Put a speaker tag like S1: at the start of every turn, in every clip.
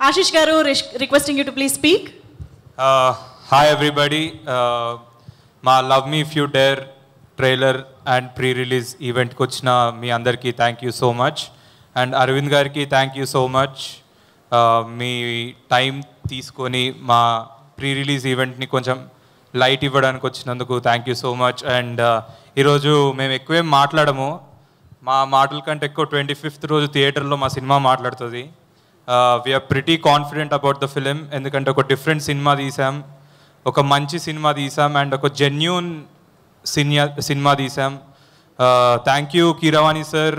S1: Ashish Garu, requesting you to please speak.
S2: Hi everybody. మా love me if you dare trailer and pre release ఈవెంట్కి వచ్చిన మీ అందరికీ thank you so much. And Arvind గారికి thank you so much. మీ time తీసుకొని మా pre release ఈవెంట్ని కొంచెం లైట్ ఇవ్వడానికి వచ్చినందుకు thank you so much. And ఈరోజు మేము ఎక్కువేం మాట్లాడము, మా మాటల కంటే ఎక్కువ 25th రోజు థియేటర్లో మా సినిమా మాట్లాడుతుంది. We're pretty confident about the film, ఎందుకంటే ఒక డిఫరెంట్ సినిమా తీసాం, ఒక మంచి సినిమా తీసాం అండ్ ఒక జెన్యూన్ సినిమా తీసాం. థ్యాంక్ యూ కీరవాణి సార్,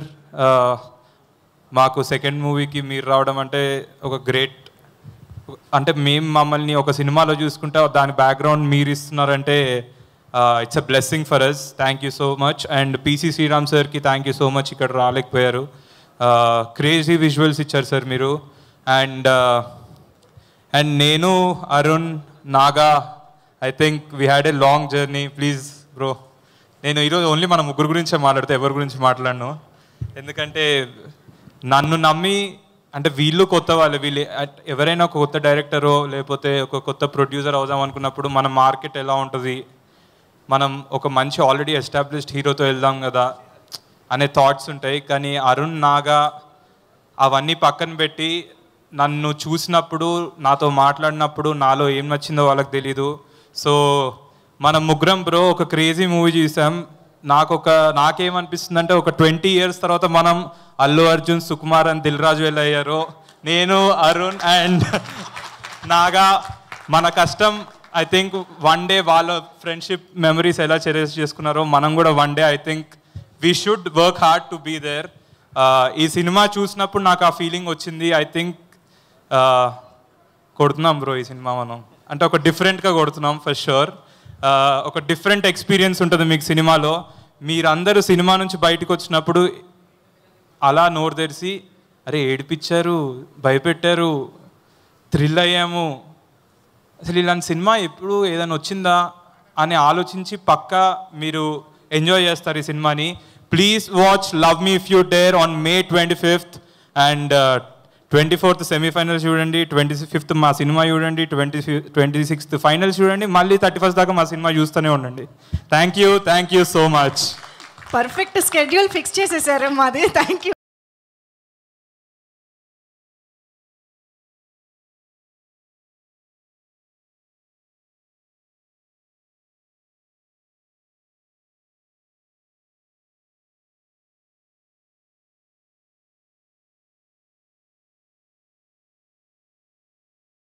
S2: మాకు సెకండ్ మూవీకి మీరు రావడం అంటే ఒక గ్రేట్, అంటే మేము మమ్మల్ని ఒక సినిమాలో చూసుకుంటే దాని బ్యాక్గ్రౌండ్ మీరు ఇస్తున్నారంటే it's a blessing for us. Thank you so much. And PC Sriram సార్కి థ్యాంక్ యూ సో మచ్, ఇక్కడ రాలేకపోయారు. క్రేజీ విజువల్స్ ఇచ్చారు సార్ మీరు. అండ్ నేను Arun Naga, I think we had a long journey. Please bro, నేను ఈరోజు ఓన్లీ మన ముగ్గురు గురించే మాట్లాడితే ఎవరి గురించి మాట్లాడను, ఎందుకంటే నన్ను నమ్మి, అంటే వీళ్ళు కొత్త వాళ్ళు, వీళ్ళు ఎవరైనా ఒక కొత్త డైరెక్టరో లేకపోతే ఒక కొత్త ప్రొడ్యూసర్ అవుదాం అనుకున్నప్పుడు మన మార్కెట్ ఎలా ఉంటుంది, మనం ఒక మంచి ఆల్రెడీ ఎస్టాబ్లిష్డ్ హీరోతో వెళ్దాం కదా అనే థాట్స్ ఉంటాయి. కానీ అరుణ్ నాగా అవన్నీ పక్కన పెట్టి నన్ను చూసినప్పుడు, నాతో మాట్లాడినప్పుడు నాలో ఏం నచ్చిందో వాళ్ళకి తెలీదు. సో మనం ముగ్గురం బ్రో ఒక క్రేజీ మూవీ చూసాం. నాకేమనిపిస్తుంది అంటే ఒక 20 years తర్వాత మనం అల్లు అర్జున్, సుకుమార్ అని దిల్ రాజు ఎలా అయ్యారో, నేను అరుణ్ అండ్ నాగా మన కష్టం, ఐ థింక్ వన్ డే వాళ్ళ ఫ్రెండ్షిప్ మెమరీస్ ఎలా చెరిష్ చేసుకున్నారో మనం కూడా one day I think we should work hard to be there. ఈ సినిమా చూసినప్పుడు నాకు ఆ ఫీలింగ్ వచ్చింది. ఐ థింక్ కొడుతున్నాం బ్రో ఈ సినిమా మనం, అంటే ఒక డిఫరెంట్గా కొడుతున్నాం ఫర్ షూర్. ఒక డిఫరెంట్ ఎక్స్పీరియన్స్ ఉంటుంది మీకు సినిమాలో. మీరందరూ సినిమా నుంచి బయటకు వచ్చినప్పుడు అలా నోరు తెరిచి అరే ఏడిపించారు, భయపెట్టారు, థ్రిల్ అయ్యాము, అసలు ఇలాంటి సినిమా ఎప్పుడు ఏదైనా వచ్చిందా అని ఆలోచించి పక్కా మీరు ఎంజాయ్ చేస్తారు ఈ సినిమాని. Please watch love me if you dare on May 25th and 24th semifinals చూడండి, 25th మా సినిమా చూడండి, 26th ఫైనల్స్ చూడండి, మళ్ళీ 31st దాకా మా సినిమా చూస్తూనే ఉండండి. Thank you so much.
S1: Perfect schedule fix చేసేసారు మాది. Thank you.